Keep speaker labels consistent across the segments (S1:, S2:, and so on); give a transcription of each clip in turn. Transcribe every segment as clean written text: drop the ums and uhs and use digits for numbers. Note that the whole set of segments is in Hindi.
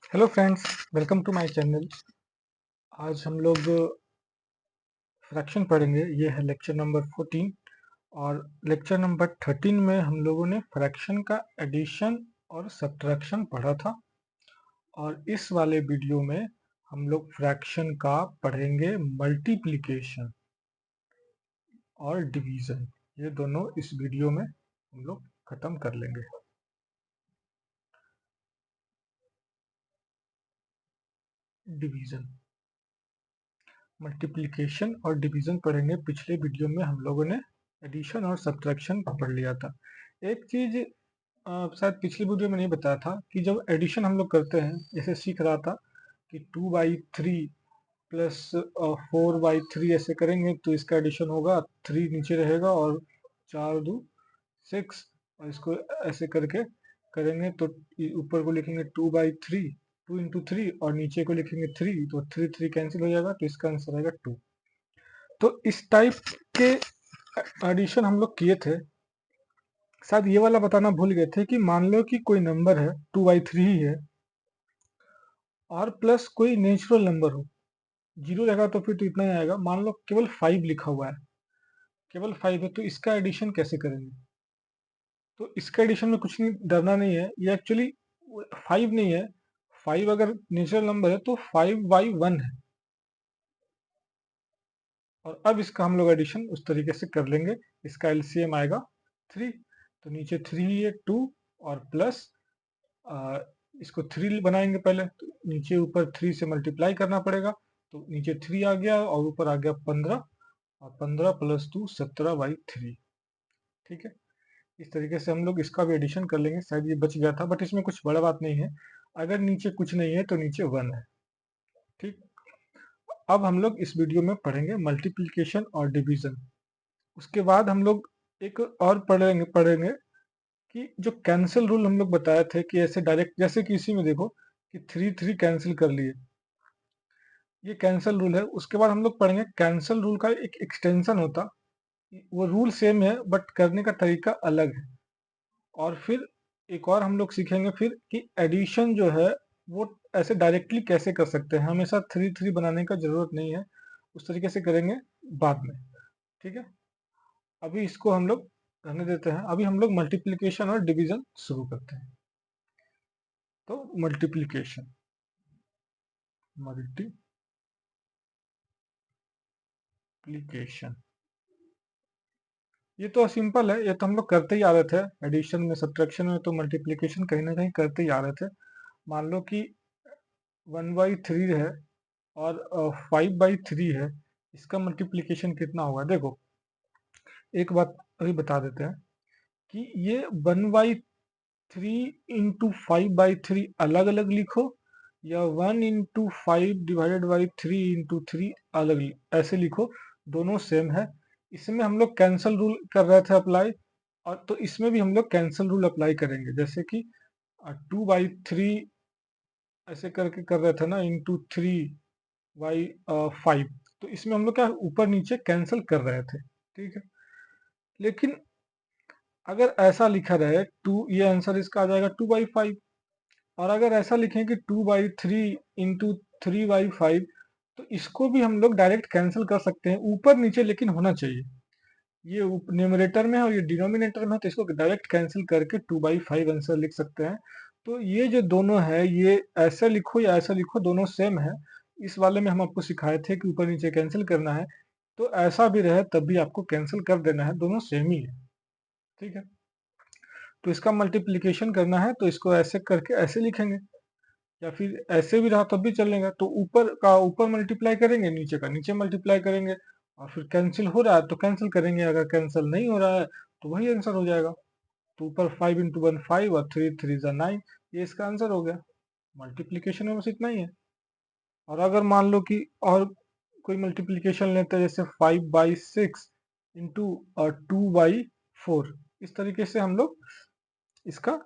S1: Hello friends, welcome to my channel. आज हम लोग फ्रैक्शन पढ़ेंगे। ये है लेक्चर नंबर 14 और लेक्चर नंबर 13 में हम लोगों ने फ्रैक्शन का एडिशन और सब्ट्रैक्शन पढ़ा था। और इस वाले वीडियो में हम लोग फ्रैक्शन का पढ़ेंगे मल्टीप्लिकेशन और डिवीजन। ये दोनों इस वीडियो में हम लोग खत्म कर लेंगे। डिवीजन, मल्टीप्लिकेशन और डिवीजन पढ़ेंगे। पिछले वीडियो में हम लोगों ने एडिशन और सब्ट्रैक्शन पढ़ लिया था। एक चीज शायद पिछली वीडियो में नहीं बताया था कि जब एडिशन हम लोग करते हैं, जैसे सीख रहा था कि 2/3 प्लस 4/3 ऐसे करेंगे तो इसका एडिशन होगा, 3 नीचे रहेगा और 4 2 6 और इसको ऐसे करके करेंगे तो ऊपर को लिखेंगे 2/3, 2 × 3 और नीचे को लिखेंगे 3, तो 3 कैंसिल हो जाएगा, तो इसका आंसर आएगा 2। तो इस टाइप के एडिशन हम लोग किए थे। शायद ये वाला बताना भूल गए थे कि मान लो कि कोई नंबर है 2/3 ही है और प्लस कोई नेचुरल नंबर हो, जीरो रहेगा तो फिर तो इतना ही आएगा। मान लो केवल 5 लिखा हुआ है, केवल 5 है, तो इसका एडिशन कैसे करेंगे? तो इसका एडिशन में कुछ नहीं, डरना नहीं है। ये एक्चुअली 5 नहीं है। 5 अगर नेचुरल नंबर है तो 5/1 है। और अब इसका हम लोग एडिशन उस तरीके से कर लेंगे। इसका एलसीएम आएगा 3, तो नीचे 3 है 2 और प्लस इसको 3 बनाएंगे पहले, तो नीचे ऊपर 3 से मल्टीप्लाई करना पड़ेगा, तो नीचे 3 आ गया और ऊपर आ गया 15, और 15 + 2 17/3। ठीक है, इस तरीके से हम लोग इसका भी एडिशन कर लेंगे। शायद ये बच गया था, बट इसमें कुछ बड़ा बात नहीं है। अगर नीचे कुछ नहीं है तो नीचे 1 है। ठीक, अब हम लोग इस वीडियो में पढ़ेंगे मल्टीप्लिकेशन और डिवीजन। उसके बाद हम लोग एक और पढ़ेंगे कि जो कैंसिल रूल हम लोग बताए थे कि ऐसे डायरेक्ट, जैसे कि इसी में देखो कि 3 कैंसिल कर लिए, ये कैंसिल रूल है। उसके बाद हम लोग पढ़ेंगे कैंसिल रूल का एक एक्सटेंशन होता, वो रूल सेम है बट करने का तरीका अलग है। और फिर एक और हम लोग सीखेंगे फिर कि एडिशन जो है वो ऐसे डायरेक्टली कैसे कर सकते हैं, हमेशा 3 बनाने का जरूरत नहीं है, उस तरीके से करेंगे बाद में। ठीक है, अभी इसको हम लोग रहने देते हैं। अभी हम लोग मल्टीप्लिकेशन और डिवीजन शुरू करते हैं। तो मल्टीप्लिकेशन, मल्टीप्लिकेशन ये तो सिंपल है, ये तो हम लोग करते ही आ रहे थे। एडिशन में, सब्ट्रैक्शन में तो मल्टीप्लिकेशन कहीं ना कहीं करते ही आ रहे थे। मान लो कि 1/3 है और 5/3 है, इसका मल्टीप्लिकेशन कितना होगा? देखो, एक बात अभी बता देते हैं कि ये 1/3 × 5/3 अलग अलग लिखो, या 1 × 5 ÷ 3 × 3 अलग ऐसे लिखो, दोनों सेम है। इसमें हम लोग कैंसल रूल कर रहे थे अप्लाई, और तो इसमें भी हम लोग कैंसल रूल अप्लाई करेंगे। जैसे कि 2/3 ऐसे करके कर रहे थे ना, × 3/5, तो इसमें हम लोग क्या ऊपर नीचे कैंसिल कर रहे थे। ठीक है, लेकिन अगर ऐसा लिखा रहे टू, ये आंसर इसका आ जाएगा 2/5। और अगर ऐसा लिखें कि 2/3 × 3/5, तो इसको भी हम लोग डायरेक्ट कैंसिल कर सकते हैं, ऊपर नीचे लेकिन होना चाहिए। ये न्यूमरेटर में है और ये डिनोमिनेटर में है, तो इसको डायरेक्ट कैंसिल करके 2/5 आंसर लिख सकते हैं। तो ये जो दोनों है, ये ऐसा लिखो या ऐसा लिखो, दोनों सेम है। इस वाले में हम आपको सिखाए थे कि ऊपर नीचे कैंसिल करना है, तो ऐसा भी रहे तब भी आपको कैंसिल कर देना है, दोनों सेम ही है। ठीक है, तो इसका मल्टीप्लीकेशन करना है तो इसको ऐसे करके ऐसे लिखेंगे, या फिर ऐसे भी रहा तब भी चलेगा। तो ऊपर का ऊपर मल्टीप्लाई करेंगे, नीचे का नीचे मल्टीप्लाई करेंगे, और फिर कैंसिल हो रहा है तो कैंसिल करेंगे, अगर कैंसिल नहीं हो रहा है तो वही आंसर हो जाएगा। तो ऊपर 5 × 1 5 और 3 3 9, ये इसका आंसर हो गया। मल्टीप्लीकेशन में बस इतना ही है। और अगर मान लो कि और कोई मल्टीप्लीकेशन लेते हैं, जैसे 5/6 और 2/4, इस तरीके से हम लोग इसका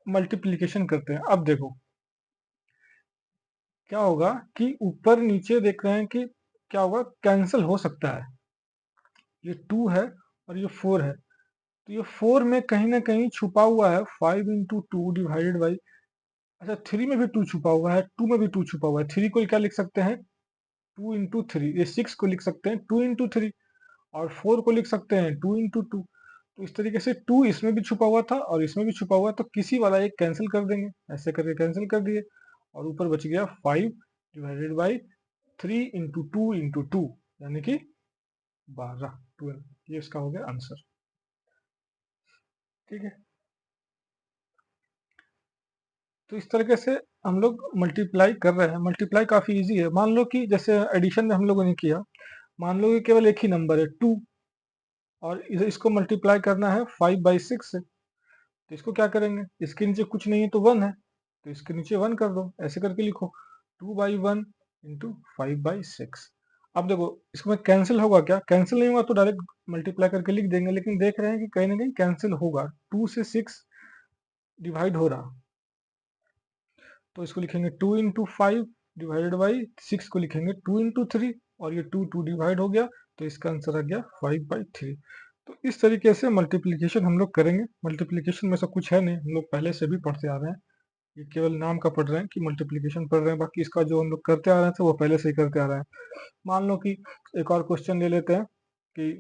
S1: मल्टीप्लीकेशन करते हैं। अब देखो क्या होगा कि ऊपर नीचे देख रहे हैं कि क्या होगा, कैंसिल हो सकता है। ये 2 है और ये 4 है, तो ये 4 में कहीं ना कहीं छुपा हुआ है 5 × 2 / अच्छा, 3 में भी 2 छुपा हुआ है, 2 में भी 2 छुपा हुआ है। 3 को क्या लिख सकते हैं, 2 इंटू 3। ये 6 को लिख सकते हैं 2 इंटू 3, और 4 को लिख सकते हैं 2 इंटू 2। तो इस तरीके से 2 इसमें भी छुपा हुआ था और इसमें भी छुपा हुआ है, तो किसी वाला एक कैंसिल कर देंगे, ऐसे करके कैंसिल कर दिए, और ऊपर बच गया 5 डिवाइडेड बाई 3 इंटू 2 इंटू 2, यानी कि 12, 12। ये इसका हो गया आंसर। ठीक है, तो इस तरीके से हम लोग मल्टीप्लाई कर रहे हैं। मल्टीप्लाई काफी इजी है। मान लो कि जैसे एडिशन में हम लोगों ने किया, मान लो कि केवल एक ही नंबर है 2, और इसको मल्टीप्लाई करना है 5/6 से। तो इसको क्या करेंगे, इसके नीचे कुछ नहीं है तो 1 है, तो इसके नीचे 1 कर दो, ऐसे करके लिखो 2/1 इंटू 5/6। अब देखो इसमें कैंसिल होगा क्या, कैंसिल नहीं होगा तो डायरेक्ट मल्टीप्लाई करके लिख देंगे, लेकिन देख रहे हैं कि कहीं ना कहीं कैंसिल होगा, 2 से 6 डिवाइड हो रहा, तो इसको लिखेंगे 2 इंटू 5 डिवाइडेड बाई 6 को लिखेंगे 2 इंटू 3, और ये 2 डिवाइड हो गया, तो इसका आंसर आ गया 5/3। तो इस तरीके से मल्टीप्लिकेशन हम लोग करेंगे। मल्टीप्लिकेशन में सब कुछ है नहीं, हम लोग पहले से भी पढ़ते आ रहे हैं, ये केवल नाम का पढ़ रहे हैं कि मल्टीप्लिकेशन पढ़ रहे हैं, बाकी इसका जो हम लोग करते आ रहे थे वो पहले से ही करते आ रहे हैं। मान लो कि एक और क्वेश्चन ले लेते हैं कि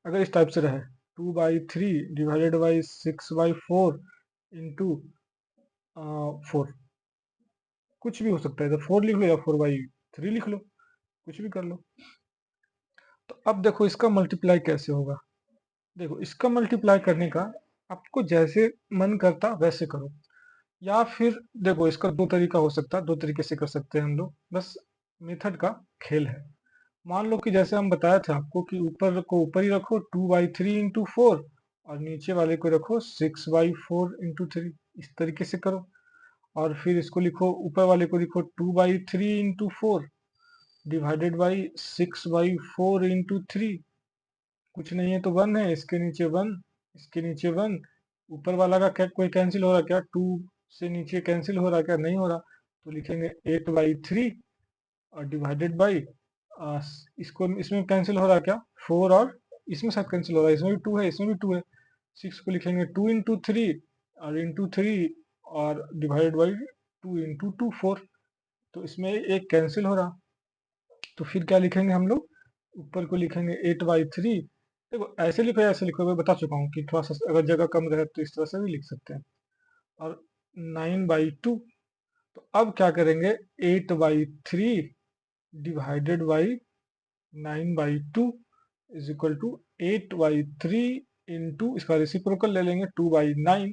S1: अगर इस टाइप से रहे 2/3 डिवाइडेड बाई 6/4 इंटू 4, कुछ भी हो सकता है, इधर 4 लिख लो या 4/3 लिख लो, कुछ भी कर लो। तो अब देखो इसका मल्टीप्लाई कैसे होगा। देखो इसका मल्टीप्लाई करने का आपको जैसे मन करता वैसे करो, या फिर देखो इसका दो तरीका हो सकता है, दो तरीके से कर सकते हैं हम लोग, बस मेथड का खेल है। मान लो कि जैसे हम बताया था आपको कि ऊपर को ऊपर ही रखो 2/3 इंटू 4, और नीचे वाले को रखो 6/4 इंटू 3, इस तरीके से करो। और फिर इसको लिखो, ऊपर वाले को लिखो 2/3 इंटू 4 डिवाइडेड बाई 6/4 इंटू 3, कुछ नहीं है तो 1 है, इसके नीचे 1, इसके नीचे 1, ऊपर वाला का क्या कोई कैंसिल हो रहा क्या, 2 से नीचे कैंसिल हो रहा क्या, नहीं हो रहा, तो लिखेंगे 8/3, और डिवाइडेड बाई, इसको इसमें कैंसिल हो रहा क्या, 4, और इसमें साथ कैंसिल हो रहा है, इसमें भी 2 है, इसमें भी 2 है, 6 को लिखेंगे 2 इंटू 3, और इंटू 3, और डिवाइडेड बाई 2 इंटू 2 4, तो इसमें एक कैंसिल हो रहा, तो फिर क्या लिखेंगे हम लोग, ऊपर को लिखेंगे 8/3। देखो ऐसे लिखो या ऐसे लिखो, मैं बता चुका हूँ कि थोड़ा सा अगर जगह कम रहे तो इस तरह से भी लिख सकते हैं, और 9/2। तो अब क्या करेंगे, 8/3 divided by 9/2 is equal to 8/3 into, इसका रेसिप्रोकल ले लेंगे 2/9,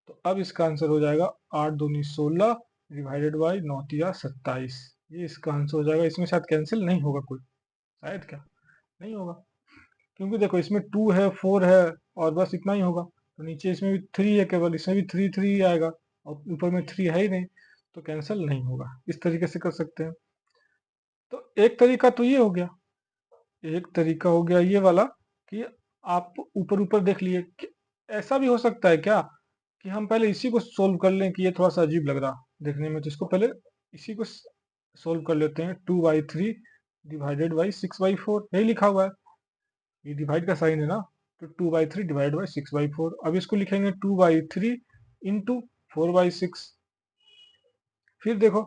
S1: तो अब इसका आंसर हो जाएगा 8 दूनी 16 डिवाइडेड बाई 9 तिया 27। ये इसका आंसर हो जाएगा, इसमें शायद कैंसिल नहीं होगा कोई, शायद क्या नहीं होगा, क्योंकि देखो इसमें 2 है 4 है और बस इतना ही होगा, तो नीचे इसमें भी 3 है केवल, इसमें भी 3 ही आएगा, और ऊपर में 3 है ही नहीं, तो कैंसिल नहीं होगा। इस तरीके से कर सकते हैं। तो एक तरीका तो ये हो गया, एक तरीका हो गया ये वाला कि आप ऊपर ऊपर देख लिए कि ऐसा भी हो सकता है क्या कि हम पहले इसी को सोल्व कर लें, कि ये थोड़ा सा अजीब लग रहा देखने में, तो इसको पहले इसी को सोल्व कर लेते हैं, 2/3 डिवाइडेड बाई 6/4, यही लिखा हुआ है, ये डिवाइड का साइन है ना, तो 2/3 डिवाइड बाई 6/4। अब इसको लिखेंगे 2/3 इंटू 4/6। फिर देखो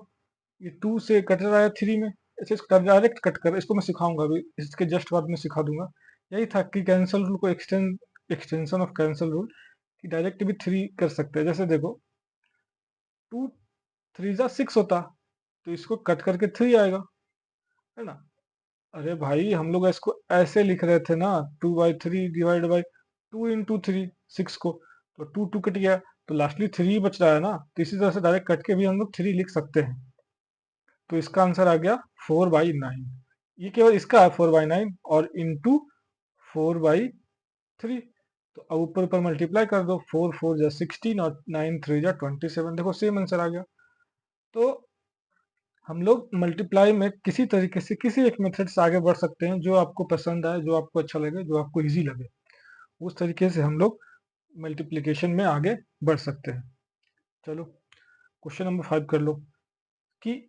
S1: ये 2 से कट रहा है 3 में, ऐसे इसको डायरेक्ट कट कर, इसको मैं सिखाऊंगा अभी, इसके जस्ट बाद में सिखा दूंगा। यही था कि कैंसल रूल को एक्सटेंशन ऑफ कैंसल रूल, कि डायरेक्ट भी 3 कर सकते हैं। जैसे देखो 2 3 जा 6 होता, तो इसको कट करके 3 आएगा, है ना। अरे भाई हम लोग इसको ऐसे लिख रहे थे ना, 2/3 डिवाइड बाई 2 इंटू 3, 6 को, तो 2 कट गया, तो लास्टली 3 बच रहा है ना, तो इसी तरह से डायरेक्ट कट के भी हम लोग 3 लिख सकते हैं। तो इसका आंसर आ गया 4/9, ये केवल इसका है 4/9, और इंटू 4/3। तो अब ऊपर ऊपर मल्टीप्लाई कर दो, 4 4 जा 16 और 9 3 जा 27, देखो सेम आंसर आ गया। तो हम लोग मल्टीप्लाई में किसी तरीके से किसी एक मेथड से आगे बढ़ सकते हैं, जो आपको पसंद आए, जो आपको अच्छा लगे, जो आपको इजी लगे, उस तरीके से हम लोग मल्टीप्लिकेशन में आगे बढ़ सकते हैं। चलो क्वेश्चन नंबर 5 कर लो, कि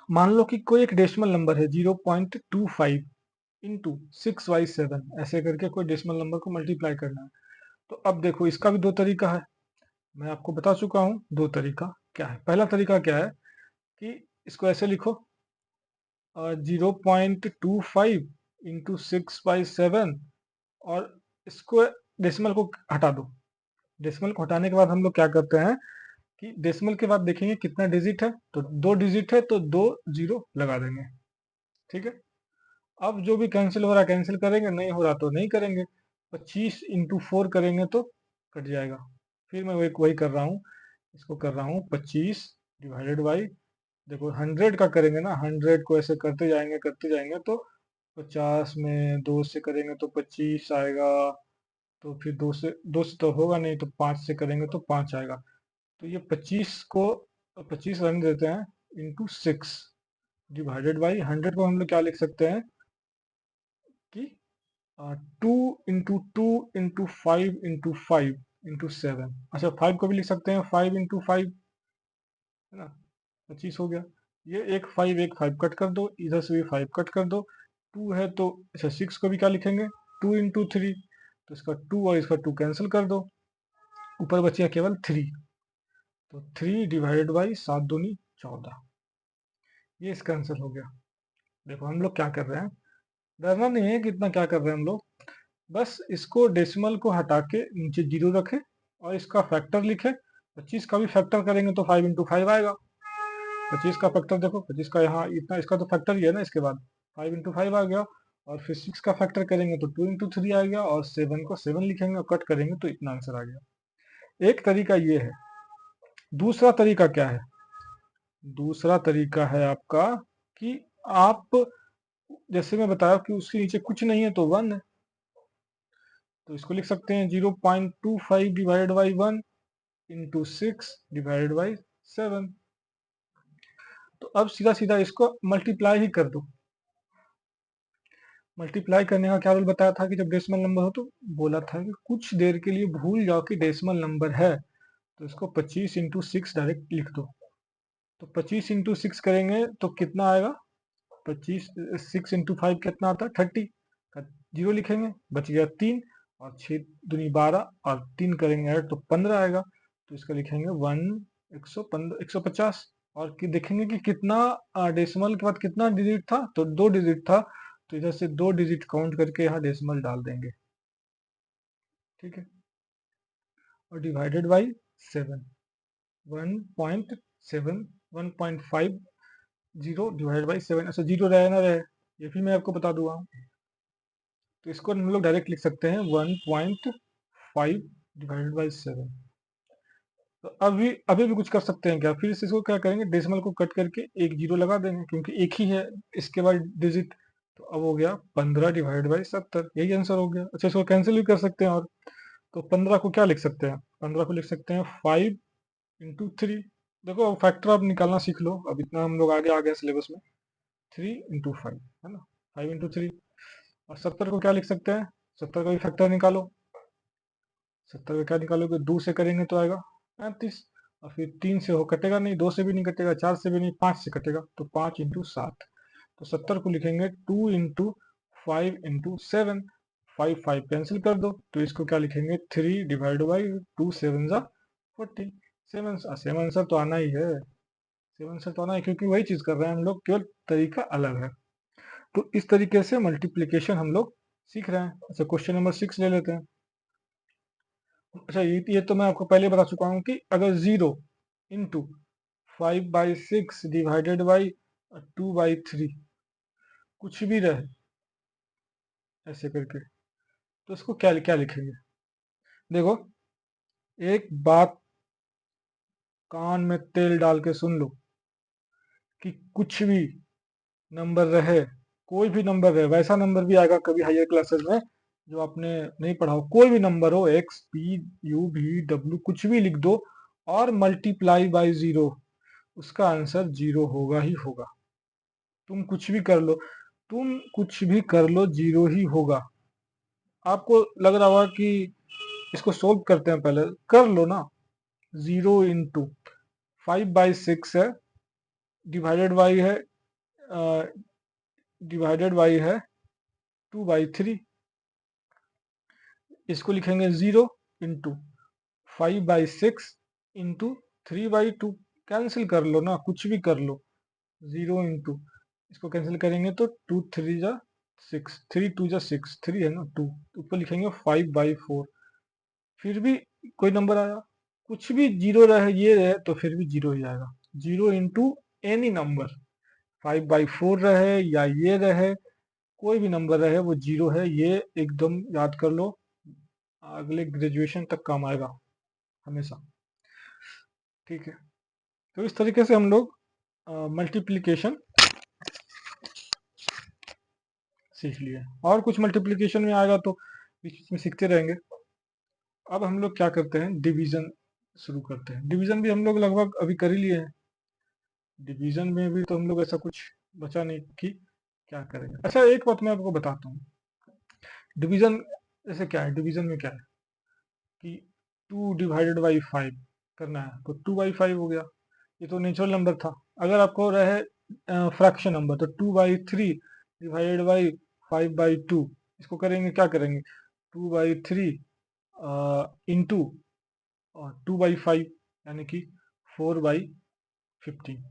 S1: मान लो कि कोई एक डेसिमल नंबर है 0.25 इंटू 6/7, ऐसे करके कोई डेसिमल नंबर को मल्टीप्लाई करना है। तो अब देखो इसका भी दो तरीका है। मैं आपको बता चुका हूँ दो तरीका क्या है। पहला तरीका क्या है कि इसको ऐसे लिखो 0.25 इंटू 6/7 और इसको डेसिमल को हटा दो। डेसिमल को हटाने के बाद हम लोग क्या करते हैं कि डेसिमल के बाद देखेंगे कितना डिजिट है, तो 2 डिजिट है तो 2 0 लगा देंगे। ठीक है, अब जो भी कैंसिल हो रहा है कैंसिल करेंगे, नहीं हो रहा तो नहीं करेंगे। 25 इंटू 4 करेंगे तो कट जाएगा। फिर मैं वही वही कर रहा हूँ, इसको कर रहा हूँ 25 डिवाइडेड बाई, देखो 100 का करेंगे ना, 100 को ऐसे करते जाएंगे तो 50 में 2 से करेंगे तो 25 आएगा। तो फिर दो से तो होगा नहीं, तो 5 से करेंगे तो 5 आएगा। तो ये 25 रहने देते हैं, इंटू 6 डिवाइडेड बाई 100 को हम लोग क्या लिख सकते हैं कि 2 इंटू 5 अच्छा 5 को भी लिख सकते हैं, 5 इंटू 5 है ना, 25 हो गया। ये एक फाइव कट कर दो, इधर से भी 5 कट कर दो। 2 है तो अच्छा 6 को भी क्या लिखेंगे, 2 इंटू 3, तो इसका 2 और इसका 2 कैंसिल कर दो, ऊपर बचेगा केवल 3। तो 3 डिवाइडेड बाई 7 दूनी 14, ये इसका आंसर हो गया। देखो हम लोग क्या कर रहे हैं, डरना नहीं है कि इतना क्या कर रहे हैं हम लोग, बस इसको डेसिमल को हटा के नीचे 0 रखे और इसका फैक्टर लिखे। 25 का भी फैक्टर करेंगे तो 5 इंटू 5 आएगा। 25 का फैक्टर देखो, 25 का यहाँ इतना, इसका तो फैक्टर ही है ना, इसके बाद 5 इंटू 5 आ गया। और फिर 6 का फैक्टर करेंगे तो 2 इंटू 3 आ गया, और 7 को 7 लिखेंगे और कट करेंगे तो इतना आंसर आ गया। एक तरीका ये है। दूसरा तरीका क्या है, दूसरा तरीका है आपका कि आप जैसे मैं बताया कि उसके नीचे कुछ नहीं है तो 1 है, तो इसको लिख सकते हैं 0.25 divided by 1 into 6 divided by 7। तो अब सीधा सीधा इसको मल्टीप्लाई ही कर दो। मल्टीप्लाई करने का क्या रूल बताया था कि जब डेसिमल नंबर हो तो बोला था कि कुछ देर के लिए भूल जाओ कि डेसिमल नंबर है, तो इसको 25 इंटू 6 डायरेक्ट लिख दो। तो 25 इंटू 6 करेंगे तो कितना आएगा, 6 इंटू 5 कितना आता है 30 का, 0 लिखेंगे, बच गया 3, और 6 दूनी 12 और 3 करेंगे ऐड तो 15 आएगा। तो इसका लिखेंगे 150। और देखेंगे कि कितना डेसिमल के बाद कितना डिजिट था, तो 2 डिजिट था, तो इधर से 2 डिजिट काउंट करके यहाँ डेसिमल डाल देंगे। ठीक है, और डिवाइडेड बाई 7, 1.7 1.50 डिवाइडेड बाई 7। अच्छा 0 रहे ना रहे ये भी मैं आपको बता दूंगा, तो इसको हम लोग डायरेक्ट लिख सकते हैं 1.5 डिवाइडेड बाई 7। तो अभी अभी भी कुछ कर सकते हैं क्या, फिर से इसको क्या करेंगे, डेसिमल को कट करके एक 0 लगा देंगे क्योंकि एक ही है इसके बाद डिजिट। तो अब हो गया 15 डिवाइड बाई 70, यही आंसर हो गया। अच्छा इसको कैंसिल भी कर सकते हैं, और तो 15 को क्या लिख सकते हैं, 15 को लिख सकते हैं 5 इंटू 3। देखो फैक्टर आप निकालना सीख लो, अब इतना हम लोग आगे आ गए सिलेबस में। 3 इंटू 5 है ना, 5 इंटू 3। और 70 को क्या लिख सकते हैं, 70 का भी फैक्टर निकालो। 70 का क्या निकालोगे, 2 से करेंगे तो आएगा 35, और फिर 3 से हो कटेगा नहीं, 2 से भी नहीं कटेगा, 4 से भी नहीं, 5 से कटेगा, तो 5 इंटू 7। तो 70 को लिखेंगे 2 इंटू 5 इंटू 7। 5 कैंसिल कर दो, तो इसको क्या लिखेंगे 3 डिवाइड बाई 2 7 ज़ा 40। सेम आंसर तो आना ही है, सेम आंसर तो आना है, क्योंकि वही चीज कर रहे हैं हम लोग, केवल तरीका अलग है। तो इस तरीके से मल्टीप्लीकेशन हम लोग सीख रहे हैं। अच्छा क्वेश्चन नंबर 6 ले लेते हैं। अच्छा ये तो मैं आपको पहले बता चुका हूँ कि अगर 0 इंटू 5/6 डिवाइडेड बाई 2/3 कुछ भी रहे ऐसे करके, तो इसको क्या क्या लिखेंगे। देखो एक बात कान में तेल डाल के सुन लो कि कुछ भी नंबर रहे, कोई भी नंबर रहे, वैसा नंबर भी आएगा कभी हायर क्लासेस में जो आपने नहीं पढ़ा हो, कोई भी नंबर हो, एक्स पी यू भी डब्ल्यू कुछ भी लिख दो और मल्टीप्लाई बाई 0, उसका आंसर 0 होगा ही होगा। तुम कुछ भी कर लो, तुम कुछ भी कर लो 0 ही होगा। आपको लग रहा होगा कि इसको सोल्व करते हैं, पहले कर लो ना। 0 इंटू 5/6 है, डिवाइडेड बाई है डिवाइडेड बाई है 2/3। इसको लिखेंगे 0 इंटू 5/6 इंटू 3/2, कैंसिल कर लो ना, कुछ भी कर लो। 0 इंटू, इसको कैंसिल करेंगे तो 2 3 जा 6, 3 2 जा 6, 3 है ना 2, ऊपर लिखेंगे 5/4। फिर भी कोई नंबर आया, कुछ भी जीरो रहे, ये रहे तो फिर भी जीरो ही आएगा। 0 इंटू एनी नंबर, 5/4 रहे या ये रहे, कोई भी नंबर रहे वो जीरो है, ये एकदम याद कर लो, अगले ग्रेजुएशन तक काम आएगा हमेशा। ठीक है, तो इस तरीके से हम लोग मल्टीप्लिकेशन सीख लिए, और कुछ मल्टीप्लिकेशन में आएगा तो बीच बीच में सीखते रहेंगे। अब हम लोग क्या करते हैं, डिवीजन शुरू करते हैं। डिवीजन भी हम लोग लगभग अभी कर ही लिए हैं। डिवीजन में भी तो हम लोग ऐसा कुछ बचा नहीं कि क्या करेंगे। अच्छा, एक बात मैं आपको बताता हूँ, डिवीजन जैसे क्या है, डिवीजन में क्या है कि 2/5 करना है तो 2/5 हो गया, ये तो नेचुरल नंबर था। अगर आपको रहे फ्रैक्शन नंबर तो 2/3 डिवाइडेड बाई 5/2, इसको करेंगे, क्या करेंगे, 2/3 इंटू 2/5 यानी कि 4/15।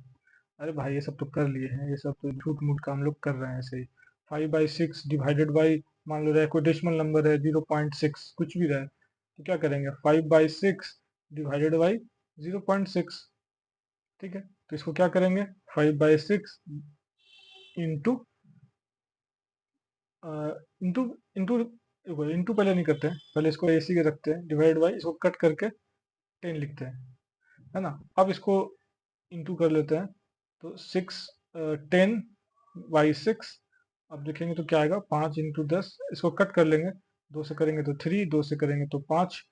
S1: अरे भाई ये सब तो कर लिए हैं, ये सब तो झूठ मूठ का हम लोग कर रहे हैं ऐसे ही। 5/6 डिवाइडेड बाई, मान लो रहे कोई डेसिमल नंबर है 0.6, कुछ भी रहे तो क्या करेंगे, 5/6 डिवाइडेड बाई 0.6। ठीक है, तो इसको क्या करेंगे, 5/6 इंटू इंटू इंटू, इंटू पहले नहीं करते हैं, पहले इसको ऐसे ही रखते हैं, डिवाइड बाई, इसको कट करके 10 लिखते हैं, है ना। अब इसको इंटू कर लेते हैं, तो 10/6। अब देखेंगे तो क्या आएगा, 5 × 10, इसको कट कर लेंगे, 2 से करेंगे तो 3, 2 से करेंगे तो 5,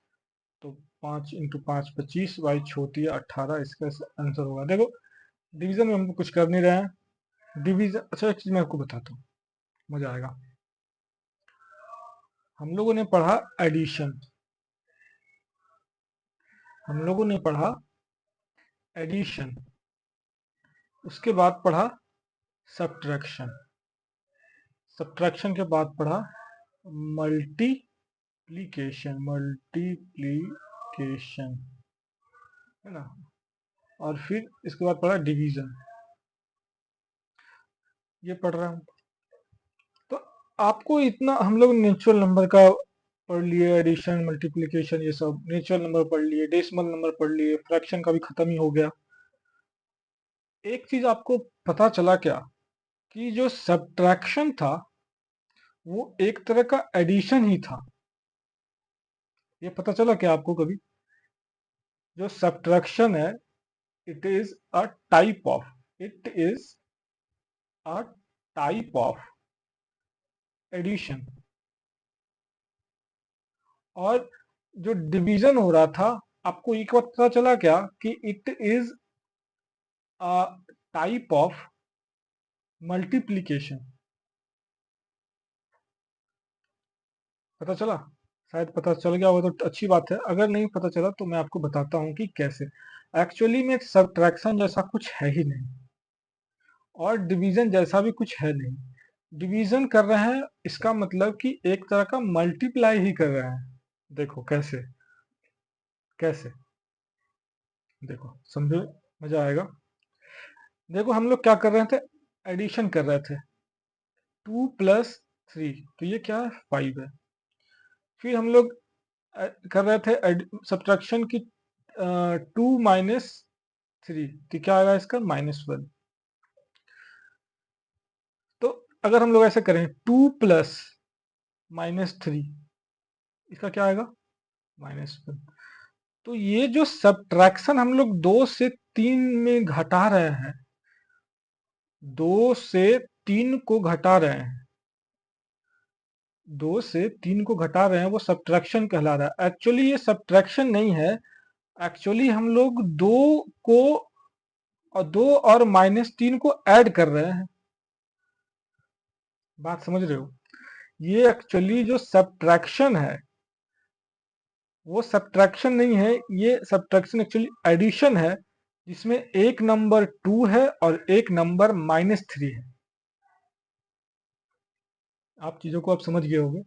S1: तो 5 × 5 25, बाई छोटी है 18, इसका आंसर होगा। देखो डिवीजन में हम कुछ कर नहीं रहे हैं। डिवीजन, अच्छा एक चीज मैं आपको बताता हूँ, मजा आएगा। हम लोगों ने पढ़ा एडिशन, हम लोगों ने पढ़ा एडिशन, उसके बाद पढ़ा सब्ट्रैक्शन, सब्ट्रैक्शन के बाद पढ़ा मल्टीप्लिकेशन, मल्टीप्लिकेशन, है ना, और फिर इसके बाद पढ़ा डिवीजन, ये पढ़ रहा हूँ। तो आपको इतना, हम लोग नेचुरल नंबर का पढ़ लिए, एडिशन मल्टीप्लिकेशन ये सब नेचुरल नंबर पढ़ लिए, डेसिमल नंबर पढ़ लिए, फ्रैक्शन का भी खत्म ही हो गया। एक चीज आपको पता चला क्या, कि जो सब्ट्रैक्शन था वो एक तरह का एडिशन ही था। ये पता चला क्या आपको कभी, जो सब्ट्रैक्शन है, it is a type of, it is a type of addition. और जो डिवीजन हो रहा था, आपको एक बात पता चला क्या, कि it is a type of multiplication. पता चला, शायद पता चल गया होगा तो अच्छी बात है, अगर नहीं पता चला तो मैं आपको बताता हूँ कि कैसे। एक्चुअली में सब्ट्रैक्शन जैसा कुछ है ही नहीं, और डिवीजन जैसा भी कुछ है नहीं। डिवीजन कर रहे हैं, इसका मतलब कि एक तरह का मल्टीप्लाई ही कर रहे हैं। देखो कैसे, कैसे, देखो समझो, मजा आएगा। देखो हम लोग क्या कर रहे थे, एडिशन कर रहे थे, 2 + 3, तो ये क्या है, 5 है। फिर हम लोग कर रहे थे सब्ट्रैक्शन की, 2 - 3, तो क्या आएगा इसका, -1। तो अगर हम लोग ऐसे करें, 2 + -3, इसका क्या आएगा, -1। तो ये जो सब्ट्रैक्शन हम लोग 2 से 3 में घटा रहे हैं, 2 से 3 को घटा रहे हैं, 2 से 3 को घटा रहे हैं, वो सब्ट्रैक्शन कहला रहा है। एक्चुअली ये सब्ट्रैक्शन नहीं है, एक्चुअली हम लोग 2 को, और 2 और -3 को ऐड कर रहे हैं। बात समझ रहे हो, ये एक्चुअली जो सब्ट्रैक्शन है वो सब्ट्रैक्शन नहीं है, ये सब्ट्रैक्शन एक्चुअली एडिशन है, जिसमें एक नंबर 2 है और एक नंबर -3 है। आप चीजों को आप समझ गए होंगे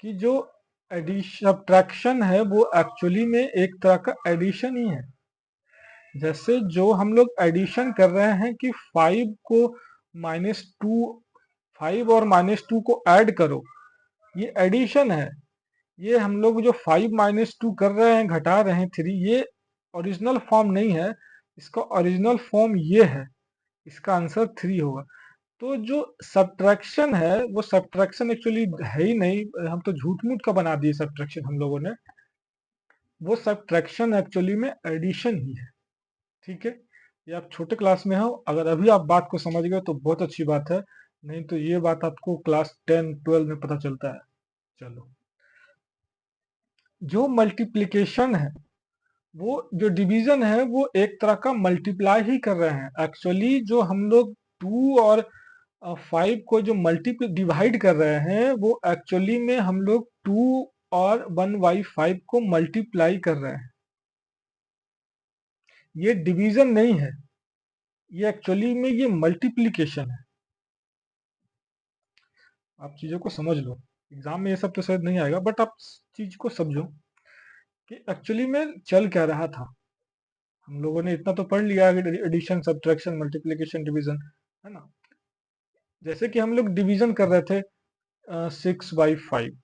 S1: कि जो एडिशन सब्ट्रैक्शन है वो एक्चुअली में एक तरह का एडिशन ही है। जैसे जो हम लोग एडिशन कर रहे हैं कि 5 को -2, 5 और -2 को ऐड करो, ये एडिशन है। ये हम लोग जो 5 -2 कर रहे हैं, घटा रहे हैं 3, ये ओरिजिनल फॉर्म नहीं है। इसका ओरिजिनल फॉर्म ये है। इसका आंसर 3 होगा। तो जो सब्ट्रैक्शन है वो सब्ट्रैक्शन एक्चुअली है ही नहीं, हम तो झूठ मूठ का बना दिए सब्ट्रैक्शन हम लोगों ने। वो सब्ट्रैक्शन एक्चुअली में एडिशन ही है। ठीक है, ये आप छोटे क्लास में हो, अगर अभी आप बात को समझ गए तो बहुत अच्छी बात है, नहीं तो ये बात आपको क्लास 10-12 में पता चलता है। चलो, जो मल्टीप्लिकेशन है, वो जो डिवीजन है, वो एक तरह का मल्टीप्लाई ही कर रहे हैं। एक्चुअली जो हम लोग 2 और 5 को जो मल्टीप्लाई डिवाइड कर रहे हैं, वो एक्चुअली में हम लोग 2 और 1/5 को मल्टीप्लाई कर रहे हैं। ये डिवीजन नहीं है, ये एक्चुअली में ये मल्टीप्लिकेशन है। आप चीजों को समझ लो, एग्जाम में ये सब तो शायद नहीं आएगा, बट आप चीज को समझो कि एक्चुअली में चल क्या रहा था। हम लोगों ने इतना तो पढ़ लिया एडिशन, सब्ट्रैक्शन, मल्टीप्लिकेशन, डिवीजन, है ना। जैसे कि हम लोग डिवीजन कर रहे थे 6/5।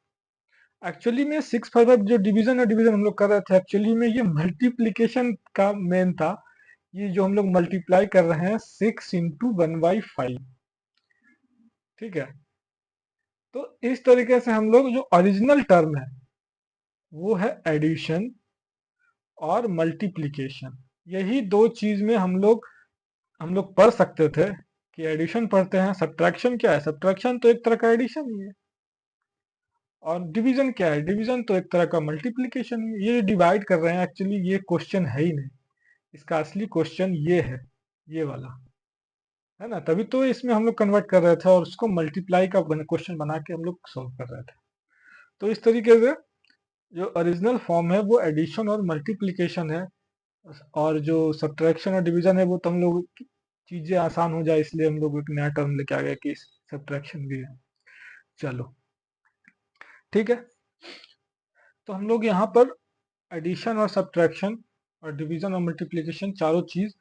S1: एक्चुअली में 6/5 जो डिवीजन है, डिवीजन हम लोग कर रहे थे, एक्चुअली में ये मल्टीप्लिकेशन का मेन था। ये जो हम लोग मल्टीप्लाई कर रहे हैं 6 इंटू 1/5। ठीक है, तो इस तरीके से हम लोग जो ओरिजिनल टर्म है वो है एडिशन और मल्टीप्लिकेशन। यही दो चीज में हम लोग पढ़ सकते थे कि एडिशन पढ़ते हैं, सब्ट्रैक्शन क्या है, सब्ट्रैक्शन तो एक तरह का एडिशन ही है, और डिवीजन क्या है, डिवीजन तो एक तरह का मल्टीप्लिकेशन ही है। ये डिवाइड कर रहे हैं, एक्चुअली ये क्वेश्चन है ही नहीं। इसका असली क्वेश्चन ये है, ये वाला, है ना। तभी तो इसमें हम लोग कन्वर्ट कर रहे थे और उसको मल्टीप्लाई का क्वेश्चन बना के हम लोग सॉल्व कर रहे थे। तो इस तरीके से जो ओरिजिनल फॉर्म है वो एडिशन और मल्टीप्लिकेशन है, और जो सब्ट्रैक्शन और डिवीजन है वो तो हम लोग चीजें आसान हो जाए इसलिए हम लोग एक नया टर्म लेके आ गए कि सब्ट्रैक्शन भी है। चलो, ठीक है, तो हम लोग यहाँ पर एडिशन और सब्ट्रैक्शन और डिवीजन और मल्टीप्लिकेशन चारों चीज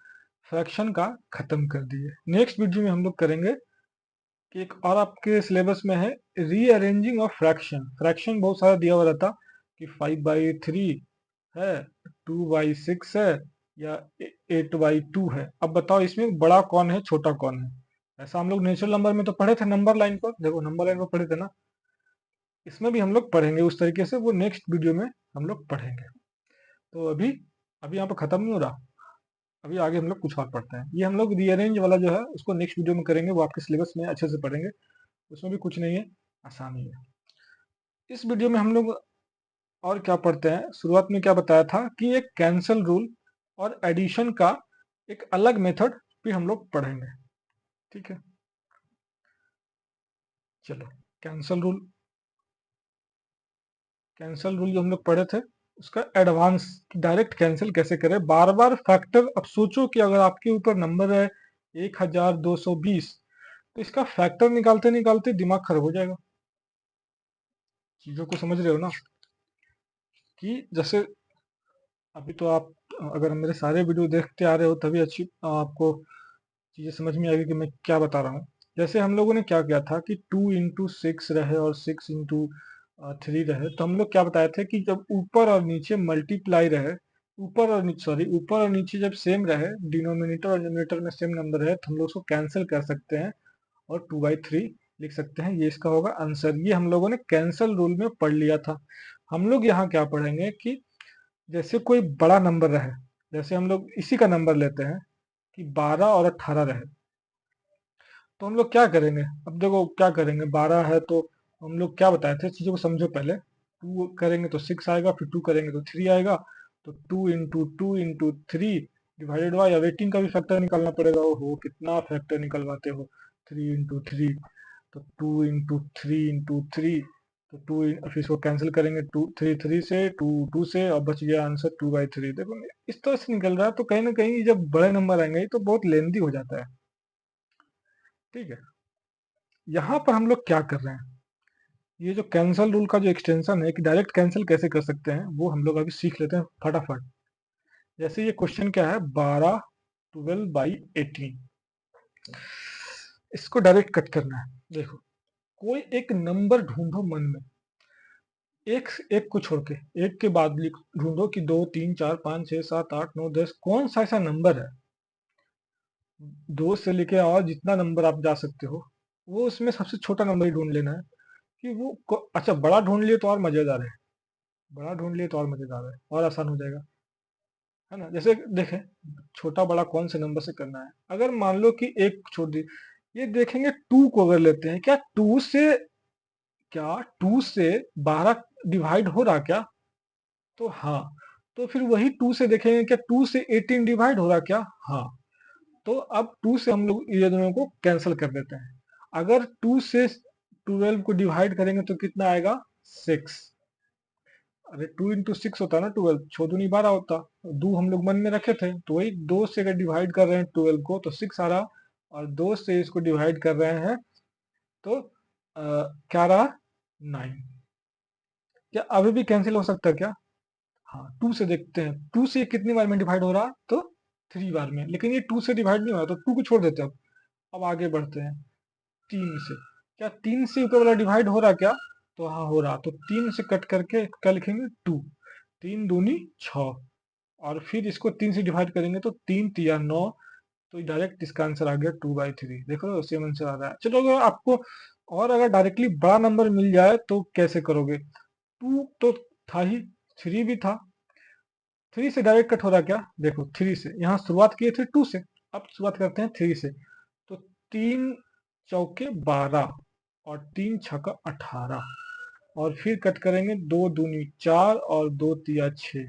S1: फ्रैक्शन का खत्म कर दिए। नेक्स्ट वीडियो में हम लोग करेंगे कि एक और आपके सिलेबस में है रीअरेंजिंग ऑफ फ्रैक्शन। फ्रैक्शन बहुत सारा दिया हुआ रहता कि 5/3 है, 2/6 है, या 8/2 है। अब बताओ इसमें बड़ा कौन है, छोटा कौन है। ऐसा हम लोग नेचुरल नंबर में तो पढ़े थे, नंबर लाइन पर, देखो नंबर लाइन पर पढ़े थे ना। इसमें भी हम लोग पढ़ेंगे उस तरीके से, वो नेक्स्ट वीडियो में हम लोग पढ़ेंगे। तो अभी अभी यहाँ पर खत्म नहीं हो रहा, अभी आगे हम लोग कुछ और पढ़ते हैं। ये हम लोग रीअरेंज वाला जो है उसको नेक्स्ट वीडियो में करेंगे, वो आपके सिलेबस में अच्छे से पढ़ेंगे, उसमें भी कुछ नहीं है, आसान ही है। इस वीडियो में हम लोग और क्या पढ़ते हैं, शुरुआत में क्या बताया था कि एक कैंसल रूल और एडिशन का एक अलग मेथड भी हम लोग पढ़ेंगे। ठीक है, चलो, कैंसल रूल, कैंसल रूल जो हम लोग पढ़े थे उसका एडवांस, डायरेक्ट कैंसिल कैसे करें, बार बार फैक्टर। अब सोचो कि अगर आपके ऊपर नंबर है 1220, तो इसका फैक्टर निकालते निकालते दिमाग खराब हो जाएगा। चीजों को समझ रहे हो ना, कि जैसे अभी तो आप अगर मेरे सारे वीडियो देखते आ रहे हो तभी अच्छी आपको चीजें समझ में आएगी कि मैं क्या बता रहा हूँ। जैसे हम लोगों ने क्या किया था कि 2 इंटू 6 रहे और 6 इंटू 3 रहे, तो हम लोग क्या बताए थे कि जब ऊपर और नीचे मल्टीप्लाई रहे, ऊपर और नीचे, सॉरी, ऊपर और नीचे जब सेम रहे, डिनोमिनेटर और न्यूमरेटर में सेम नंबर है, तो हम लोग उसको कैंसिल कर सकते हैं और 2/3 लिख सकते हैं। ये इसका होगा आंसर। ये हम लोगों ने कैंसल रूल में पढ़ लिया था। हम लोग यहाँ क्या पढ़ेंगे कि जैसे कोई बड़ा नंबर रहे, जैसे हम लोग इसी का नंबर लेते हैं कि 12 और 18 रहे, तो हम लोग क्या करेंगे। अब देखो क्या करेंगे, 12 है तो हम लोग क्या बताए थे, चीजों को समझो पहले। 2 करेंगे तो 6 आएगा, फिर 2 करेंगे तो 3 आएगा, तो 2 इंटू 2 इंटू 3 डिवाइडेड बाई, अब 18 का भी फैक्टर निकालना पड़ेगा। ओहो, कितना फैक्टर निकलवाते हो, 3 इंटू 3, तो 2 इंटू 3 इंटू 3, तो फिर इसको कैंसिल करेंगे, 2 3 से, 2 से, और बच गया आंसर 2/3। देखो इस तरह से निकल रहा है, तो कहीं ना कहीं जब बड़े नंबर आएंगे तो बहुत लेंदी हो जाता है। ठीक है, यहाँ पर हम लोग क्या कर रहे हैं, ये जो कैंसल रूल का जो एक्सटेंशन है कि डायरेक्ट कैंसिल कैसे कर सकते हैं, वो हम लोग अभी सीख लेते हैं फटाफट। जैसे ये क्वेश्चन क्या है, 12 12/18, इसको डायरेक्ट कट करना है। देखो, कोई एक नंबर ढूंढो मन में, एक एक को छोड़ के, एक के बाद लिख ढूंढो कि 2 3 4 5 6 7 8 9 10 कौन सा ऐसा नंबर है, 2 से लेके और जितना नंबर आप जा सकते हो, वो उसमें सबसे छोटा नंबर ही ढूंढ लेना है। कि अच्छा, बड़ा ढूंढ लिए तो और मजेदार है, बड़ा ढूंढ लिए तो और मजेदार है, और आसान हो जाएगा, है ना। जैसे देखें, छोटा बड़ा कौन से नंबर से करना है। अगर मान लो कि एक छोड़ दी, ये देखेंगे 2 को अगर लेते हैं, क्या 2 से 12 डिवाइड हो रहा क्या? तो हाँ। तो फिर वही 2 से देखेंगे, क्या 2 से 18 डिवाइड हो रहा क्या? हाँ। तो अब 2 से हम लोग ये दोनों को कैंसिल कर देते हैं। अगर 2 से 12 को डिवाइड करेंगे तो कितना आएगा? 6। अरे 2 इंटू 6 होता ना 12, 6 दूनी 12 होता। दो हम लोग मन में रखे थे, तो वही 2 से अगर डिवाइड कर रहे हैं 12 को तो 6 आ रहा, और 2 से इसको डिवाइड कर रहे हैं तो क्या रहा? 9। क्या अभी भी कैंसिल हो सकता है क्या? हाँ, 2 से देखते हैं, 2 से ये कितनी बार में डिवाइड हो रहा? तो 3 बार में, लेकिन ये 2 से डिवाइड नहीं हो रहा, तो 2 को छोड़ देते हैं। अब आगे बढ़ते हैं 3 से। क्या 3 से ऊपर वाला डिवाइड हो रहा क्या? तो हाँ, हो रहा। तो 3 से कट करके क्या लिखेंगे? 2। 3 दूनी 6, और फिर इसको 3 से डिवाइड करेंगे तो 3 तिया 9। तो डायरेक्ट इसका आंसर आ गया 2/3। देखो, सेम आंसर आ रहा है। चलो, अगर आपको और अगर डायरेक्टली बड़ा नंबर मिल जाए तो कैसे करोगे? 2 तो था ही, 3 भी था। 3 से डायरेक्ट कट हो रहा क्या? देखो, 3 से यहाँ शुरुआत किए थे 2 से, अब शुरुआत करते हैं 3 से। तो 3 चौके 12, और 3 छक्का 18, और फिर कट करेंगे 2 दूनी 4 और 2 तिया 6,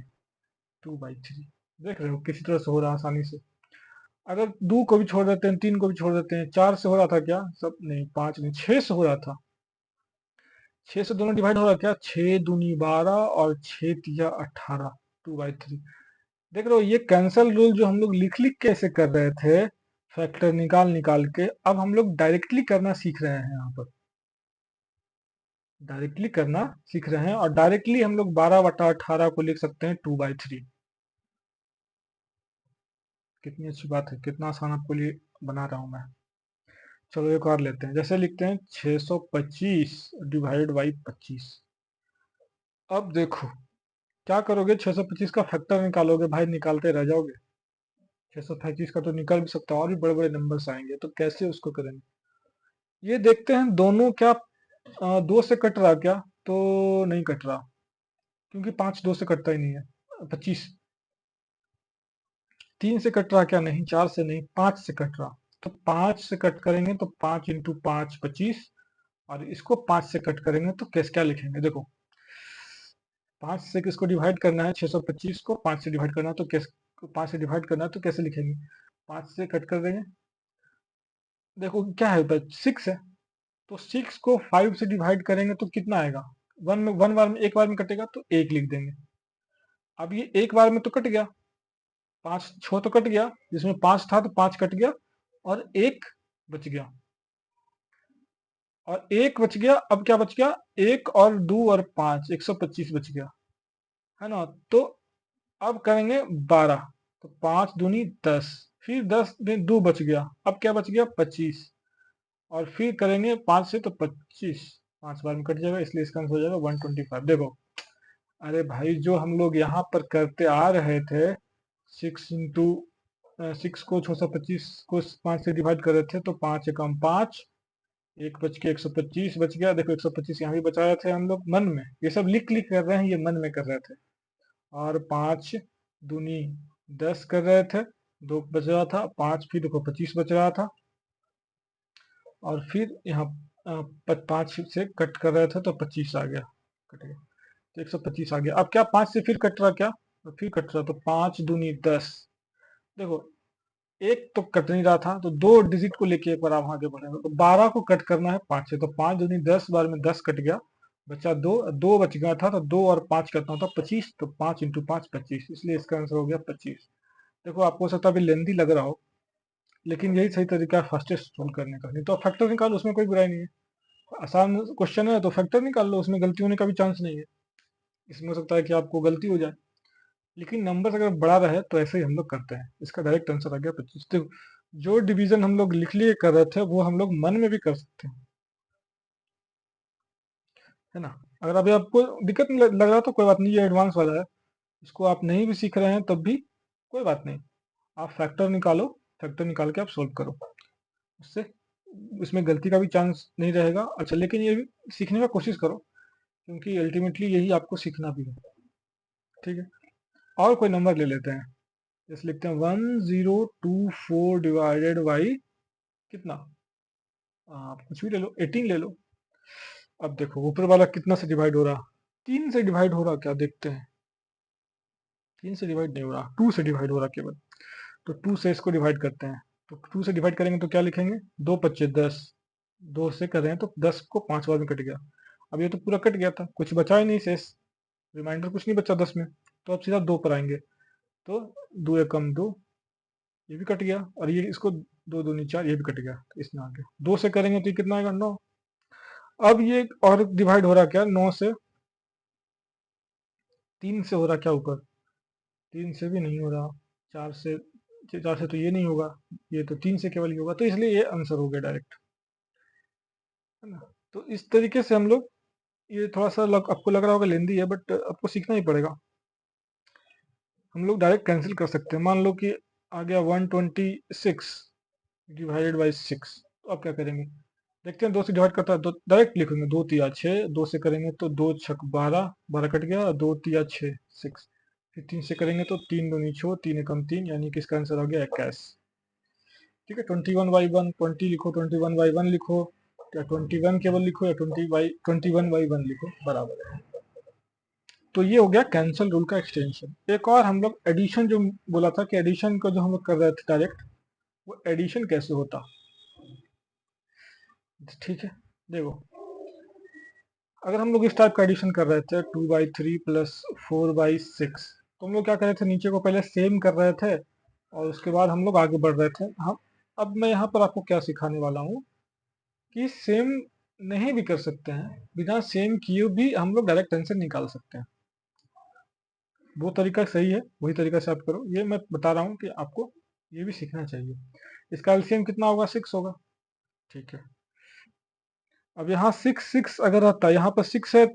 S1: 2/3। देख रहे हो किसी तरह से हो रहा है आसानी से। अगर 2 को भी छोड़ देते हैं, 3 को भी छोड़ देते हैं, 4 से हो रहा था क्या? सब नहीं, 5 नहीं, 6 से हो रहा था। 6 से दोनों डिवाइड हो रहा क्या? 6 दूनी 12 और 6 तिया 18, 2/3। देख रहे हो, ये कैंसल रूल जो हम लोग लिख लिख कैसे कर रहे थे, फैक्टर निकाल निकाल के, अब हम लोग डायरेक्टली करना सीख रहे हैं। यहाँ पर डायरेक्टली करना सीख रहे हैं, और डायरेक्टली हम लोग 12/18 को लिख सकते हैं 2/3। कितनी अच्छी बात है, कितना आसान आपको लिए बना रहा हूं मैं। चलो एक और लेते हैं, जैसे लिखते हैं 625 डिवाइड बाई 25। अब देखो, क्या करोगे? 625 का फैक्टर निकालोगे भाई, निकालते रह जाओगे। 625 का तो निकल भी सकता है, और भी बड़े बड़े नंबर्स आएंगे, तो कैसे उसको करेंगे? ये देखते हैं दोनों क्या 2 से कट रहा क्या? तो नहीं कट रहा, क्योंकि 5 2 से कटता ही नहीं है। 25 3 से कट रहा क्या? नहीं, 4 से नहीं, 5 से कट रहा। तो 5 से कट करेंगे तो 5 इंटू 5 25, और इसको 5 से कट करेंगे तो कैसे क्या लिखेंगे? देखो, 5 से किसको डिवाइड करना है? 625 को 5 से डिवाइड करना है, तो कैसे 5 से डिवाइड करना है तो कैसे लिखेंगे? 5 से कट कर देंगे। देखो क्या है, 6 है, तो 6 को 5 से डिवाइड करेंगे तो कितना आएगा? वन में, वन बार में, एक बार में कटेगा तो एक लिख देंगे। अब ये एक बार में तो कट गया, 5 6 तो कट गया, जिसमें 5 था तो 5 कट गया, और एक बच गया, और एक बच गया। अब क्या बच गया? एक और 2 और 5, 125 बच गया, है ना। तो अब करेंगे 12, तो 5 दूनी 10, फिर 10 में 2 बच गया, अब क्या बच गया? 25, और फिर करेंगे 5 से तो 25, 5 बार में कट जाएगा, इसलिए इसका आंसर हो जाएगा 125। देखो, अरे भाई, जो हम लोग यहाँ पर करते आ रहे थे, 6 को 625 को 5 से डिवाइड कर रहे थे, तो 5 एकम 5, एक बच के 125 बच गया। देखो, 125 यहाँ भी बचाए थे हम लोग मन में, ये सब लिख लिख कर रहे हैं, ये मन में कर रहे थे। और 5 दूनी 10 कर रहे थे, 2 बच रहा था, 5 फिर देखो 25 बच रहा था, और फिर यहाँ 5 से कट कर रहे थे तो 25 आ गया, कट गया, तो 125 आ गया। अब क्या 5 से फिर कट रहा क्या? तो फिर कट रहा, तो 5 दूनी 10। देखो, एक तो कट नहीं रहा था, तो 2 डिजिट को लेके एक बार आप आगे बढ़ेंगे, तो 12 को कट करना है 5 से, तो 5 दूनी 10 बार में 10 कट गया, बचा 2, 2 बच गया था, तो 2 और 5 करना था 25, तो 5 इंटू 5 25, इसलिए इसका आंसर हो गया 25। देखो, आपको हो सकता है अभी लेंदी लग रहा हो, लेकिन यही सही तरीका है फास्टेस्ट सोल्व करने का। नहीं तो फैक्टर निकालो, उसमें कोई बुराई नहीं है। आसान क्वेश्चन है तो फैक्टर निकाल लो, उसमें गलती होने का भी चांस नहीं है। इसमें हो सकता है कि आपको गलती हो जाए। लेकिन नंबर अगर बड़ा रहे तो ऐसे ही हम लोग करते हैं। इसका डायरेक्ट आंसर आ गया 25। तो जो डिवीजन हम लोग लिख लिए कर रहे थे वो हम लोग मन में भी कर सकते हैं, है ना। अगर अभी आपको दिक्कत नहीं लग रहा तो कोई बात नहीं, ये एडवांस वाला है, इसको आप नहीं भी सीख रहे हैं तब भी कोई बात नहीं। आप फैक्टर निकालो, फैक्टर निकाल के आप सोल्व करो, उससे इसमें गलती का भी चांस नहीं रहेगा। अच्छा, लेकिन ये भी सीखने का कोशिश करो, क्योंकि अल्टीमेटली यही आपको सीखना भी है। ठीक है, और कोई नंबर ले लेते हैं। जैसे लिखते हैं 1024 डिवाइडेड बाई कितना, आप कुछ भी ले लो, 18 ले लो। अब देखो ऊपर वाला कितना से डिवाइड हो रहा, 3 से डिवाइड हो रहा क्या, देखते हैं। 3 से डिवाइड नहीं हो रहा, 2 से डिवाइड हो रहा केवल। तो 2 से इसको डिवाइड करते हैं, तो 2 से डिवाइड करेंगे तो क्या लिखेंगे, 2 पच्चे 10, 2 से कर रहे हैं तो 10 को 5 बार में कट गया। अब ये तो पूरा कट गया था, कुछ बचा ही नहीं शेष, रिमाइंडर कुछ नहीं बचा 10 में। तो अब सीधा 2 पर आएंगे, तो 2 एकम 2, ये भी कट गया, और ये इसको 2 दूनी 4, ये भी कट गया, तो इसमें आ गया। 2 से करेंगे तो ये कितना आएगा, 9। अब ये और डिवाइड हो रहा क्या, 9 से, 3 से हो रहा क्या ऊपर, 3 से भी नहीं हो रहा, 4 से, 4 से तो ये नहीं होगा, ये तो 3 से केवल ही होगा, तो इसलिए ये आंसर हो गया डायरेक्ट, है ना। तो इस तरीके से हम लोग, ये थोड़ा सा आपको लग रहा होगा लेंदी है, बट आपको सीखना ही पड़ेगा। हम लोग डायरेक्ट कैंसिल कर सकते हैं। मान लो कि आ गया 126 डिवाइडेड बाई 6, तो अब क्या करेंगे, देखते हैं। 2 से डिवाइड करता है तो डायरेक्ट लिखेंगे, 2 तिया 6, 2 से करेंगे तो 2 छक 12, 12 कट गया, 2 तिया 6 6, फिर 3 से करेंगे तो 3 दूनी 6, 3 एकम 3, यानी कि इसका आंसर आ गया 21। ठीक है, 21/1, 20 लिखो, 21/1 लिखो, या 21 केवल लिखो, या 21/1 लिखो, बराबर है। तो ये हो गया कैंसल रूल का एक्सटेंशन। एक और हम लोग एडिशन, जो बोला था कि एडिशन को जो हम लोग कर रहे थे डायरेक्ट, वो एडिशन कैसे होता। ठीक है, देखो अगर हम लोग इस टाइप का एडिशन कर रहे थे 2/3 प्लस 4/6, तो हम लोग क्या कर रहे थे, नीचे को पहले सेम कर रहे थे और उसके बाद हम लोग आगे बढ़ रहे थे। हम, अब मैं यहाँ पर आपको क्या सिखाने वाला हूँ कि सेम नहीं भी कर सकते हैं, बिना सेम किए भी हम लोग डायरेक्ट आंसर निकाल सकते हैं। वो तरीका सही है, वही तरीका से आप करो, ये मैं बता रहा हूँ कि आपको ये भी सीखना चाहिए। इसका एलसीएम कितना होगा, 6 होगा। ठीक है, अब यहाँ 6 अगर रहता, यहाँ पर 6 है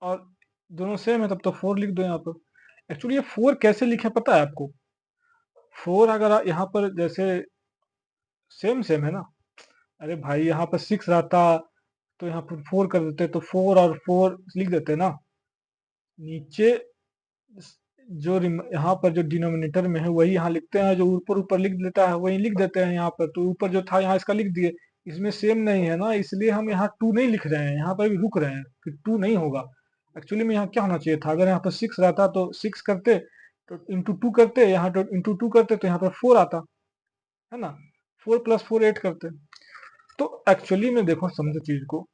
S1: और दोनों सेम है, तब तो 4 लिख दो यहाँ पर। एक्चुअली ये 4 कैसे लिखे पता है आपको, 4 अगर यहाँ पर जैसे सेम सेम है ना, अरे भाई यहाँ पर 6 रहता तो यहाँ पर 4 कर देते, तो 4 और 4 लिख देते ना। नीचे जो यहाँ पर जो डिनोमिनेटर में है वही यहाँ लिखते हैं, जो ऊपर ऊपर लिख देता है वही लिख देते हैं यहाँ पर। तो ऊपर जो था यहाँ इसका लिख दिए, इसमें सेम नहीं है ना, इसलिए हम यहाँ 2 नहीं लिख रहे हैं, यहाँ पर भी रुक रहे हैं कि 2 नहीं होगा। एक्चुअली में यहाँ क्या होना चाहिए था, अगर यहाँ पर 6 रहता तो 6 करते, तो इंटू 2 करते, यहाँ तो इंटू 2 करते तो यहाँ पर 4 आता, है ना। 4 + 4 8 करते। तो एक्चुअली में देखो, समझो चीज को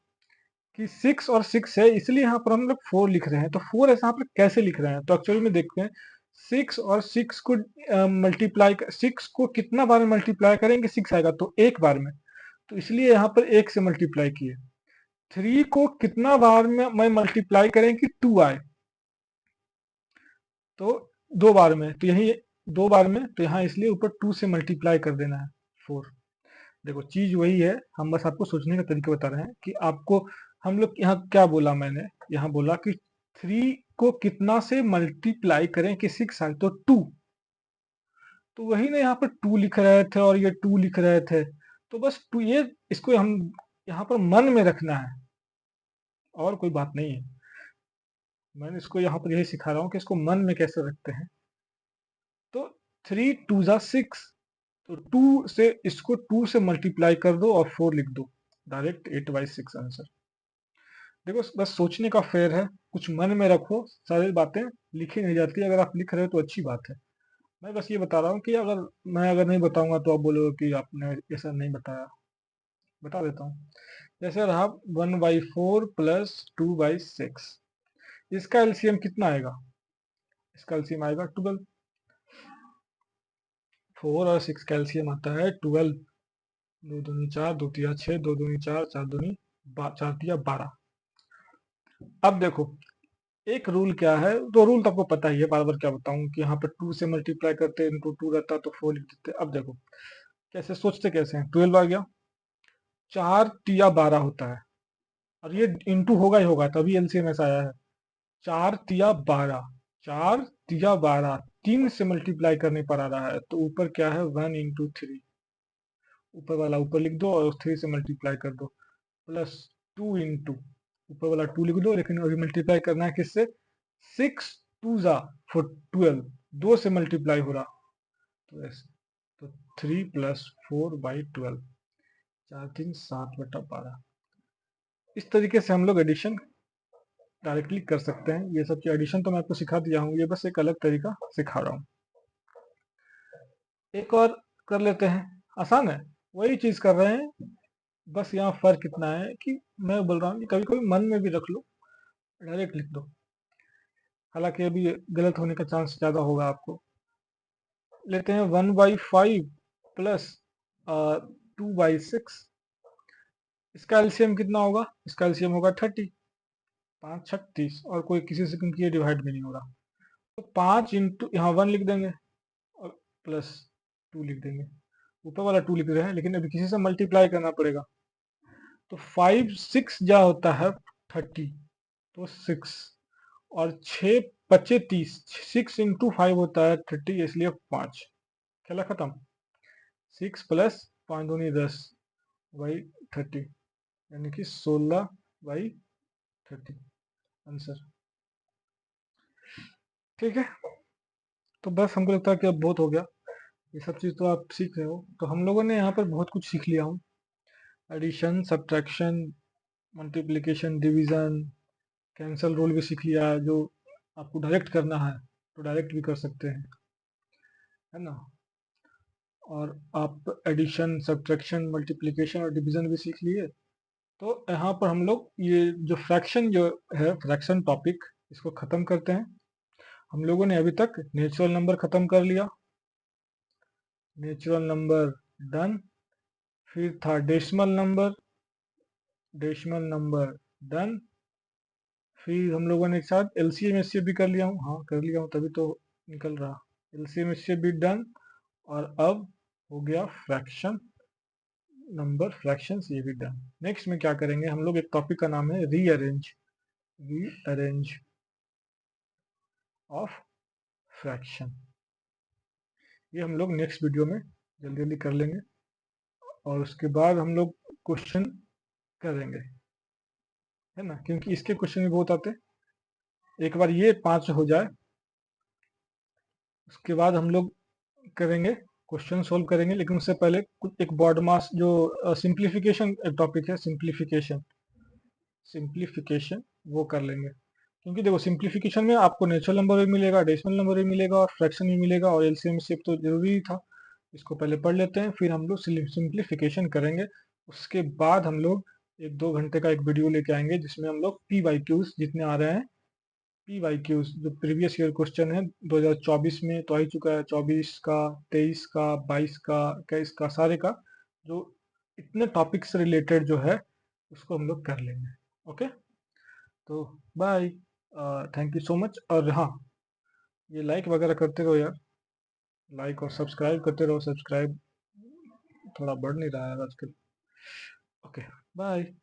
S1: कि 6 और 6 है, इसलिए यहाँ पर हम लोग 4 लिख रहे हैं। तो 4 ऐसा यहाँ पर कैसे लिख रहे हैं, तो एक्चुअली में देखते हैं 6 और 6 को मल्टीप्लाई, 6 को कितना बार में मल्टीप्लाई करेंगे, 6 आएगा तो एक बार में, तो इसलिए यहाँ पर 1 से मल्टीप्लाई किए। 3 को कितना बार में मैं मल्टीप्लाई करें कि 2 आए, तो 2 बार में, तो यही 2 बार में, तो यहाँ इसलिए ऊपर 2 से मल्टीप्लाई कर देना है 4। देखो चीज वही है, हम बस आपको सोचने का तरीका बता रहे हैं कि आपको, हम लोग यहाँ क्या बोला मैंने, यहाँ बोला कि 3 को कितना से मल्टीप्लाई करें कि 6 आए, तो 2। तो वही ना, यहाँ पर 2 लिख रहे थे और ये 2 लिख रहे थे, तो बस 2, ये इसको हम यहाँ पर मन में रखना है, और कोई बात नहीं है। मैंने इसको यहाँ पर यही सिखा रहा हूँ कि इसको मन में कैसे रखते हैं। तो 3 2 जा 6, तो 2 से इसको 2 से मल्टीप्लाई कर दो और 4 लिख दो, डायरेक्ट 8/6 आंसर। देखो बस सोचने का फेर है, कुछ मन में रखो, सारी बातें लिखी नहीं जाती, अगर आप लिख रहे हो तो अच्छी बात है। मैं बस ये बता रहा हूँ कि अगर मैं अगर नहीं बताऊंगा तो आप बोलोगे कि आपने ऐसा नहीं बताया। बता देता हूँ, जैसे रहा 1/4 प्लस 2/6, इसका एलसीएम कितना आएगा, इसका एलसीएम आएगा 12। 4 और 6 का एलसीएम आता है 12। 2 दूनी 4, 2 तिया 6, 2 दूनी 4, 4 दूनी 4 तिया 12। अब देखो एक रूल क्या है, तो रूल तो आपको पता ही है, बार बार क्या बताऊं कि यहाँ पे 2 से मल्टीप्लाई करते हैं, इनटू 2 रहता तो 4 लिख देते। अब देखो कैसे सोचते, कैसे हैं, 12 आ गया, 4 तिया 12 होता है, और ये इंटू होगा ही होगा, तभी एलसीएम ऐसा आया है। 4 तिया 12, 4 तिया 12, 3 से मल्टीप्लाई करने पर आ रहा है, तो ऊपर क्या है, 1 इंटू 3, ऊपर वाला ऊपर लिख दो और 3 से मल्टीप्लाई कर दो, प्लस 2 इंटू, ऊपर वाला 2 लिख दो, लेकिन अभी मल्टीप्लाई करना है किससे, 6 टू जा 12, 2 से मल्टीप्लाई हो रहा, तो ऐसे, तो 3 प्लस 4/12, 4×3=7/12। इस तरीके से हम लोग एडिशन डायरेक्टली कर सकते हैं। ये सब एडिशन तो मैं आपको सिखा दिया हूँ, ये बस एक अलग तरीका सिखा रहा हूँ। एक और कर लेते हैं, आसान है, वही चीज कर रहे हैं, बस यहाँ फर्क इतना है कि मैं बोल रहा हूँ कि कभी कभी मन में भी रख लो, डायरेक्ट लिख दो, हालांकि अभी गलत होने का चांस ज्यादा होगा आपको। लेते हैं 1/5 प्लस 2/6, इसका एलसीएम कितना होगा, इसका एलसीएम होगा 30, 5 36, और कोई किसी से क्योंकि ये डिवाइड भी नहीं हो रहा, तो 5 इंटू यहाँ 1 लिख देंगे और प्लस 2 लिख देंगे, ऊपर वाला 2 लिख रहे हैं, लेकिन अभी किसी से मल्टीप्लाई करना पड़ेगा, तो 5 6 जा होता है 30, तो 6, और 6 बचे 30, 6 इंटू 5 होता है 30, इसलिए 5, खेला खत्म। 6 प्लस 5 दूनी 10 बाई 30, यानी कि 16/30 आंसर। ठीक है, तो बस हमको लगता है कि अब बहुत हो गया, ये सब चीज़ तो आप सीख रहे हो, तो हम लोगों ने यहाँ पर बहुत कुछ सीख लिया हूँ, addition, subtraction, multiplication, division, cancel rule भी सीख लिया है, जो आपको डायरेक्ट करना है तो डायरेक्ट भी कर सकते हैं, है ना, और आप एडिशन, सब्ट्रैक्शन, मल्टीप्लिकेशन और डिवीजन भी सीख लिए। तो यहाँ पर हम लोग ये जो फ्रैक्शन जो है, फ्रैक्शन टॉपिक, इसको खत्म करते हैं। हम लोगों ने अभी तक नेचुरल नंबर खत्म कर लिया, नेचुरल नंबर डन, फिर था decimal number, decimal number done, फिर हम लोगों ने एक साथ एलसीएम एचसीएफ भी कर लिया हूँ, हाँ कर लिया हूँ तभी तो निकल रहा, एलसीएम एचसीएफ भी डन, और अब हो गया फ्रैक्शन नंबर, फ्रैक्शंस ये भी डन। नेक्स्ट में क्या करेंगे हम लोग, एक टॉपिक का नाम है रीअरेंज, रीअरेंज ऑफ फ्रैक्शन, ये हम लोग नेक्स्ट वीडियो में जल्दी जल्दी कर लेंगे, और उसके बाद हम लोग क्वेश्चन करेंगे, है ना, क्योंकि इसके क्वेश्चन भी बहुत आते हैं। एक बार ये 5 हो जाए, उसके बाद हम लोग करेंगे क्वेश्चन सोल्व करेंगे, लेकिन उससे पहले कुछ एक बॉड मास जो सिंप्लीफिकेशन एक टॉपिक है, सिंप्लीफिकेशन, सिंप्लीफिकेशन वो कर लेंगे, क्योंकि देखो सिंप्लीफिकेशन में आपको नेचुरल नंबर भी मिलेगा, डेसिमल नंबर भी मिलेगा, और फ्रैक्शन भी मिलेगा, और एलसीएम शेप तो जरूरी ही था। इसको पहले पढ़ लेते हैं, फिर हम लोग सिंप्लीफिकेशन करेंगे, उसके बाद हम लोग 1-2 घंटे का एक वीडियो लेके आएंगे, जिसमें हम लोग पी वाई क्यूज जितने आ रहे हैं, पी वाई क्यूज जो प्रीवियस ईयर क्वेश्चन है 2024 में तो आ ही चुका है, 24 का, 23 का, 22 का, 21 का, सारे का, जो इतने टॉपिक से रिलेटेड जो है उसको हम लोग कर लेंगे। ओके, तो bye, thank you so much, और हाँ, ये लाइक वगैरह करते रहो यार, लाइक और सब्सक्राइब करते रहो, सब्सक्राइब थोड़ा बढ़ नहीं रहा है आजकल। Okay, bye.